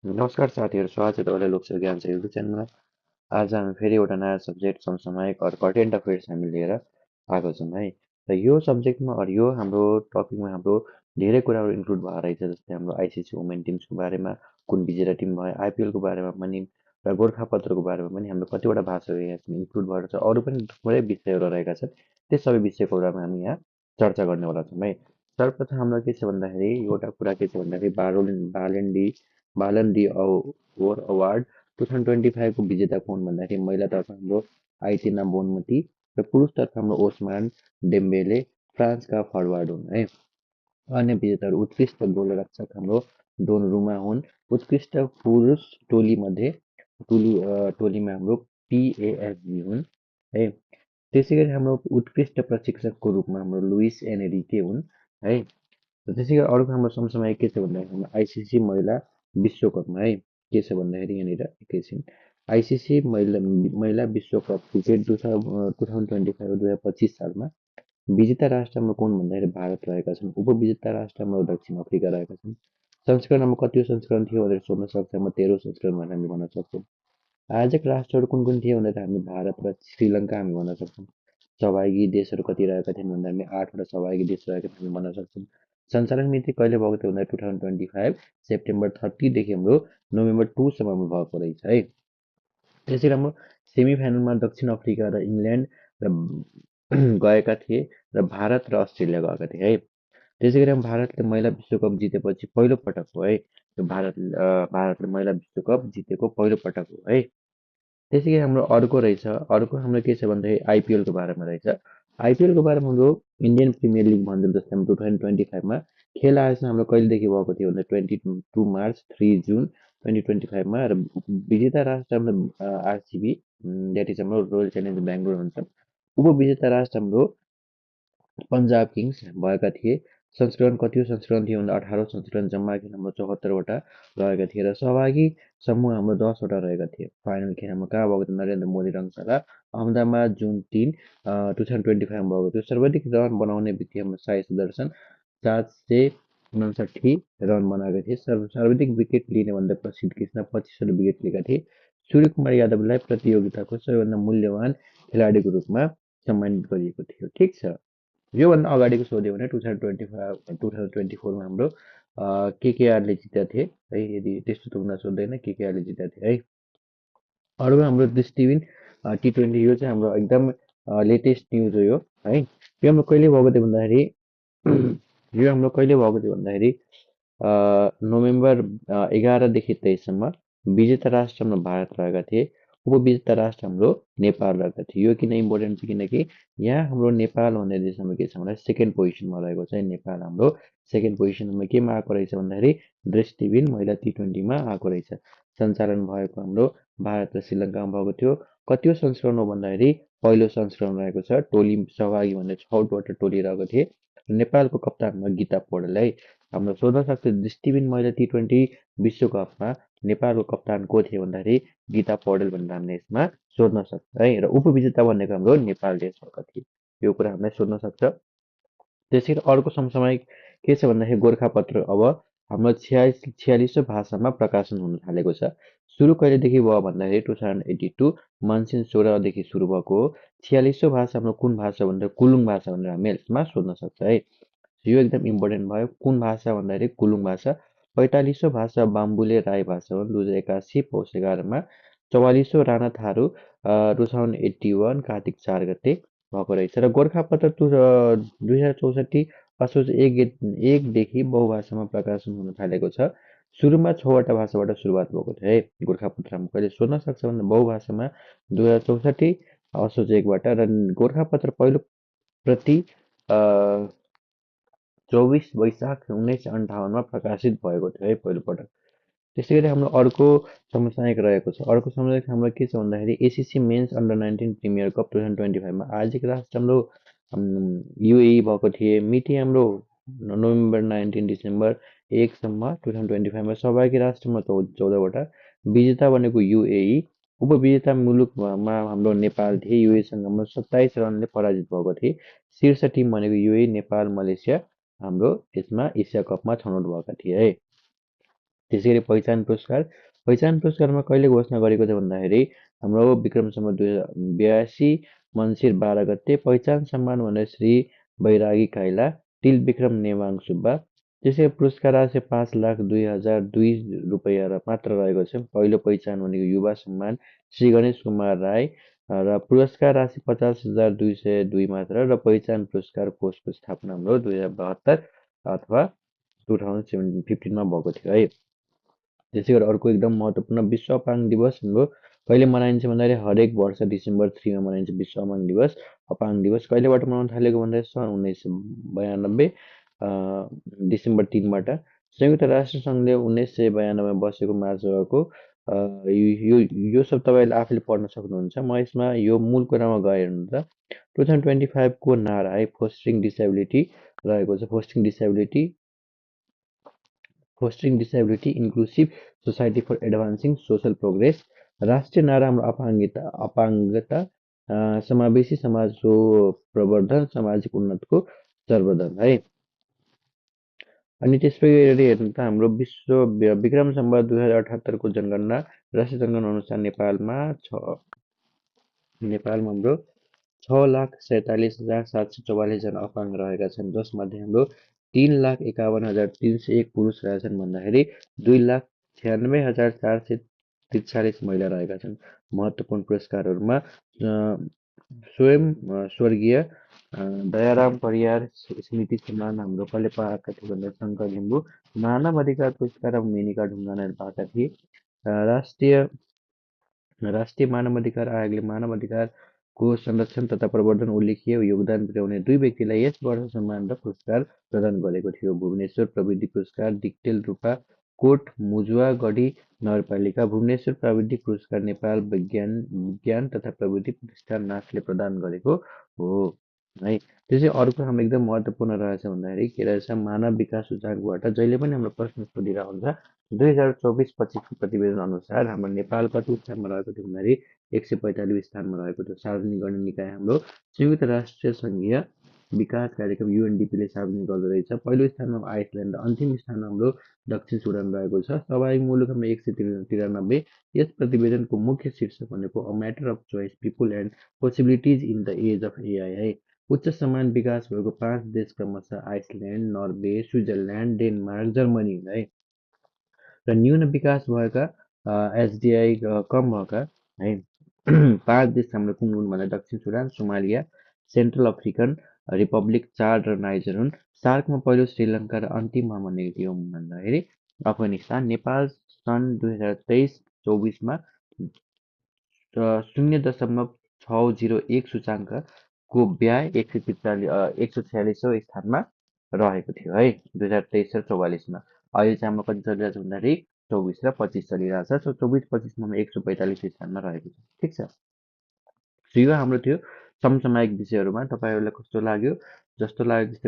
नमस्कार साथीहरू, स्वागत छ तपाईँलाई लोकसेवा ज्ञान छ युट्युब च्यानलमा। आज हामी फेरि एउटा नयाँ सब्जेक्ट समसामयिक करेन्ट अफेयर्स हामी लिएर आएको छौँ है। र यो सब्जेक्टमा यो हाम्रो टपिकमा हाम्रो धेरै कुराहरू इन्क्लुड भएर रहेछ, जस्तै हाम्रो आइसिसी वुमेन टिम्सको बारेमा, कुन विजेता टिम भयो, आइपिएलको बारेमा पनि, र गोर्खापत्रको बारेमा पनि हाम्रो कतिवटा भाषाहरू यहाँ इन्क्लुड भएर छ। अरू पनि थुप्रै विषयहरू रहेका छन्। त्यस सबै विषयको बारेमा हामी यहाँ चर्चा गर्नेवाला छौँ है। सर्वप्रथम हाम्रो के छ भन्दाखेरि एउटा कुरा के छ भन्दाखेरि बालन डी ओवर अवार्ड 2025 को विजेता को हुन् भन्दाखेरि महिलातर्फ हाम्रो आइटिना बोनमती र पुरुषतर्फ हाम्रो ओस्मान डेम्बेले फ्रान्सका फरवार्ड हुन् है। अन्य विजेताहरू उत्कृष्ट गोलरक्षक हाम्रो डोनरुमा हुन्। उत्कृष्ट पुरुष टोलीमा हाम्रो पिएएसजी हुन् है। त्यसै गरी हाम्रो उत्कृष्ट प्रशिक्षकको रूपमा हाम्रो लुइस एनरिके हुन् है। र त्यसै गरी अर्को हाम्रो समसामयिक के छ भन्दाखेरि हाम्रो आइसिसी महिला विश्वकपमा है के छ भन्दाखेरि यहाँनिर एकैछिन आइसिसी महिला विश्वकप क्रिकेट 2025 2025 सालमा विजेता राष्ट्र हाम्रो कुन भन्दाखेरि भारत रहेका छन्। उपविजेता राष्ट्र हाम्रो दक्षिण अफ्रिका रहेका छन्। संस्करण हाम्रो कति संस्करण थियो भनेर सोध्न सक्छ। म 13 संस्करण भनेर हामी भन्न सक्छौँ। आयोजक राष्ट्रहरू कुन कुन थिए भन्दा हामी भारत र श्रीलङ्का हामी भन्न सक्छौँ। सहभागी देशहरू कति रहेका थिएन भन्दा हामी 8वटा सहभागी देश रहेका हामी भन्न सक्छौँ। सञ्चालन मिति कहिले भएको थियो भन्दा 2025 सेप्टेम्बर 30देखि हाम्रो नोभेम्बर 2सम्म भएको रहेछ है। त्यसै हाम्रो सेमिफाइनलमा दक्षिण अफ्रिका र इङ्ल्यान्ड र गएका थिए र भारत र अस्ट्रेलिया गएका थिए है। त्यसै गरी भारतले महिला विश्वकप जितेपछि पहिलो पटक हो है। यो भारतले महिला विश्वकप जितेको पहिलो पटक हो है। त्यसै गरी हाम्रो अर्को हाम्रो के छ भन्दाखेरि आइपिएलको बारेमा रहेछ। आइपिएलको बारेमा हाम्रो इन्डियन प्रिमियर लिग भन्छ, जस्तै हाम्रो 2025मा खेल आयोजना हाम्रो कहिलेदेखि भएको थियो भन्दा 22 मार्च 3 जुन 2025मा र विजेता राष्ट्र हाम्रो आरसिबी, द्याट इज हाम्रो रोयल च्यालेन्जर बेङ्गलोर हुन्छ। उपविजेता राष्ट्र हाम्रो पन्जाब किङ्स भएका थिए। संस्करण कति संस्करण थियो भन्दा 18 संस्करण जम्मा खेल हाम्रो 74वटा रहेका थिए र सहभागी समूह हाम्रो 10वटा रहेका थिए। फाइनल खेल हाम्रो कहाँ भएको थियो? नरेन्द्र मोदी रङशाला अहमदाबाद जुन 3 2025मा भएको थियो। सर्वाधिक रन बनाउने व्यक्ति हाम्रो साई सुदर्शन 759 रन बनाएका थिए। सर्वाधिक विकेट लिने भन्दा प्रसिद्ध कृष्ण 25वटा विकेट लिएका थिए। सूर्य कुमार यादवलाई प्रतियोगिताको सबैभन्दा मूल्यवान खेलाडीको रूपमा सम्मानित गरिएको थियो। ठिक छ। योभन्दा अगाडिको सोध्यो भने 2024मा हाम्रो केकेआरले जितेका थिए है। यदि त्यस्तो त हुन सोध्दैन, केकेआरले जितेका थिए है। अरू हाम्रो दृष्टिबिन T20 यो चाहिँ हाम्रो एकदम लेटेस्ट न्युज हो यो है। यो हाम्रो कहिले भएको थियो भन्दाखेरि यो हाम्रो कहिले भएको थियो भन्दाखेरि नोभेम्बर 11देखि 23सम्म विजेता राष्ट्र हाम्रो भारत रहेका थिए। उपविजेता राष्ट्र हाम्रो नेपाल रहेका थिए। यो किन इम्पोर्टेन्ट छ किनकि यहाँ हाम्रो नेपाल भन्ने देश हाम्रो के छ भन्दा सेकेन्ड पोजिसनमा रहेको छ। नेपाल हाम्रो सेकेन्ड पोजिसनमा केमा आएको रहेछ भन्दाखेरि दृष्टिबिन महिला T20मा आएको रहेछ। सञ्चालन भएको हाम्रो भारत र श्रीलङ्कामा भएको थियो। कतिौँ संस्करण हो भन्दाखेरि पहिलो संस्करण रहेको छ। टोली सहभागी भन्दा 6वटा टोली रहेको थिए। नेपालको कप्तानमा गीता पौडेल हाम्रो सोध्न सक्छ दृष्टिबिन महिला T20 विश्वकपमा नेपालको कप्तान को थिए भन्दाखेरि गीता पौडेल भनेर हामीले यसमा सोध्न सक्छ है। र उपविजेता भनेको हाम्रो नेपाल देश भएको थियो। यो कुरा हामीलाई सोध्न सक्छ। त्यसै गरी अर्को समसामयिक के छ भन्दाखेरि गोर्खापत्र अब हाम्रो 46औं भाषामा प्रकाशन हुन थालेको छ। सुरु कहिलेदेखि भयो भन्दाखेरि 2082 मनसिन 16देखि सुरु भएको हो। 46औं भाषा हाम्रो कुन भाषा भन्दा कुलुङ भाषा भनेर हामी यसमा सोध्न सक्छ है। यो एकदम इम्पोर्टेन्ट भयो। कुन भाषा भन्दाखेरि कुलुङ भाषा। 45औं भाषा बाम्बुले राई भाषा हो। 2081 पौष 11मा 44औं राणा थारू 2081 कार्तिक 4 गते भएको रहेछ। र गोर्खापत्र 2064 असोज 1देखि बहुभाषामा प्रकाशन हुन थालेको छ। सुरुमा 6वटा भाषाबाट सुरुवात भएको थियो है। गोर्खापत्रमा कहिले सोध्न सक्छ भन्दा बहुभाषामा 2064 असोज 1बाट र गोर्खापत्र पहिलो प्रति 24 वैशाख 1958मा प्रकाशित भएको थियो है पहिलोपटक। त्यसै गरी हाम्रो अर्को समसामयिक रहेको छ। अर्को समसामयिक हाम्रो के छ भन्दाखेरि ACC men's under 19 premier cup 2025मा आयोजक राष्ट्र हाम्रो युएई भएको थिए। मिति हाम्रो नोभेम्बर 19 डिसेम्बर 1सम्म 2025मा सहभागी राष्ट्रमा 14वटा। विजेता भनेको युएई। उपविजेता मुलुकमा हाम्रो नेपाल थिए। युएईसँग हाम्रो 27 रनले पराजित भएको थिए। शीर्ष टिम भनेको युएई, नेपाल, मलेसिया हाम्रो यसमा एसिया कपमा छनौट भएका थिए है। त्यसैगरी पहिचान पुरस्कारमा कहिले घोषणा गरेको थियो भन्दाखेरि हाम्रो विक्रम सम्वत 2082 मङ्सिर 12 गते पहिचान सम्मान भनेर श्री बैरागी काइला तिल विक्रम नेवाङ सुब्बा त्यसै पुरस्कार राशि 5,02,002 रुपियाँ मात्र रहेको छ। पहिलो पहिचान भनेको युवा सम्मान श्री गणेश कुमार राई र पुरस्कार राशि 50,202 मात्र र पहिचान पुरस्कार कोषको स्थापना हाम्रो 2072 अथवा 2015मा भएको थियो है। त्यसै गरी अर्को एकदम महत्त्वपूर्ण विश्व अपाङ्ग दिवस हाम्रो कहिले मनाइन्छ भन्दाखेरि हरेक वर्ष डिसेम्बर 3मा मनाइन्छ विश्व अपाङ्ग दिवस। अपाङ्ग दिवस कहिलेबाट मनाउन थालेको भन्दाखेरि सन् 1992 डिसेम्बर 3बाट। संयुक्त राष्ट्र सङ्घले 1992मा बसेको महासभाको यो यो सब तपाईँले आफूले पढ्न सक्नुहुन्छ। म यसमा यो मूल कुरामा गएर हेर्नु त 2025को नारा है फोस्टरिङ डिसेबिलिटी रहेको छ। Fostering disability inclusive society for advancing social progress. राष्ट्रिय नारा हाम्रो अपाङ्गता समावेशी समाजको प्रवर्धन सामाजिक उन्नतको सर्वधन है। अनि त्यसपछि हेर्नु त हाम्रो विश्व विक्रम सम्वत 2078को जनगणना राष्ट्रिय जनगणना अनुसार नेपालमा हाम्रो 6,47,744 जना अपाङ्ग रहेका छन्, जसमध्ये हाम्रो 3,51,301 पुरुष रहेछन् भन्दाखेरि 2,96,443 महिला रहेका छन्। महत्त्वपूर्ण पुरस्कारहरूमा स्वयं स्वर्गीय दयाराम परियार स्मृति सम्मान हाम्रो कसले पाएका थिए भन्दा शङ्कर लिम्बू। मानव अधिकार पुरस्कार अब मेनिका ढुङ्गानाले पाएका थिए। राष्ट्रिय मानव अधिकार आयोगले मानव अधिकारको संरक्षण तथा प्रवर्धन उल्लेखीय योगदान पुर्याउने 2 व्यक्तिलाई यस वर्ष सम्मान र पुरस्कार प्रदान गरेको थियो। भुवनेश्वर प्रविधि पुरस्कार दिक्तेल रूपा कोट मुजुवागढी नगरपालिका। भुवनेश्वर प्राविधिक पुरस्कार नेपाल विज्ञान तथा प्रविधि प्रतिष्ठान नासले प्रदान गरेको हो है। त्यसै अर्को हाम्रो एकदम महत्त्वपूर्ण रहेछ भन्दाखेरि के रहेछ मानव विकास सूचकाङ्कबाट जहिले पनि हाम्रो प्रश्न सोधिरहेको हुन्छ। 2024-25को प्रतिवेदन अनुसार हाम्रो नेपाल कति स्थानमा रहेको थियो भन्दाखेरि 145 स्थानमा रहेको थियो। सार्वजनिक गर्ने निकाय हाम्रो संयुक्त राष्ट्र सङ्घीय विकास कार्यक्रम UNDP ले सार्वजनिक गर्दो रहेछ। पहिलो स्थानमा आइसल्यान्ड र अन्तिम स्थानमा हाम्रो दक्षिण सुडान रहेको छ। स्वाभाविक मुलुक हाम्रो 193। यस प्रतिवेदनको मुख्य शीर्षक भनेको a matter of choice people and possibilities in the age of AI है। उच्च समान विकास भएको 5 देश क्रमशः Iceland, Norway, Switzerland, Denmark, Germany है र न्यून विकास भएका SDI कम भएका है 5 देश हाम्रो कुन हुन् भन्दा दक्षिण Sudan, Somalia, central African Republic, चाड र नाइजर हुन्। सार्कमा पहिलो श्रीलङ्का र अन्तिममा भनेको के हो भन्दाखेरि अफगानिस्तान। नेपाल सन् 2023-24मा 0.601 सूचाङ्कको व्यय 146औँ स्थानमा रहेको थियो है 2023 र 44मा। अहिले चाहिँ हाम्रो कति चलिरहेछ भन्दाखेरि 24 र 25 चलिरहेछ। 24-25मा 145 स्थानमा रहेको छ। ठिक छ। यो हाम्रो थियो समसामयिक विषयहरूमा। तपाईँहरूलाई कस्तो लाग्यो? जस्तो लाग्यो त्यस्तै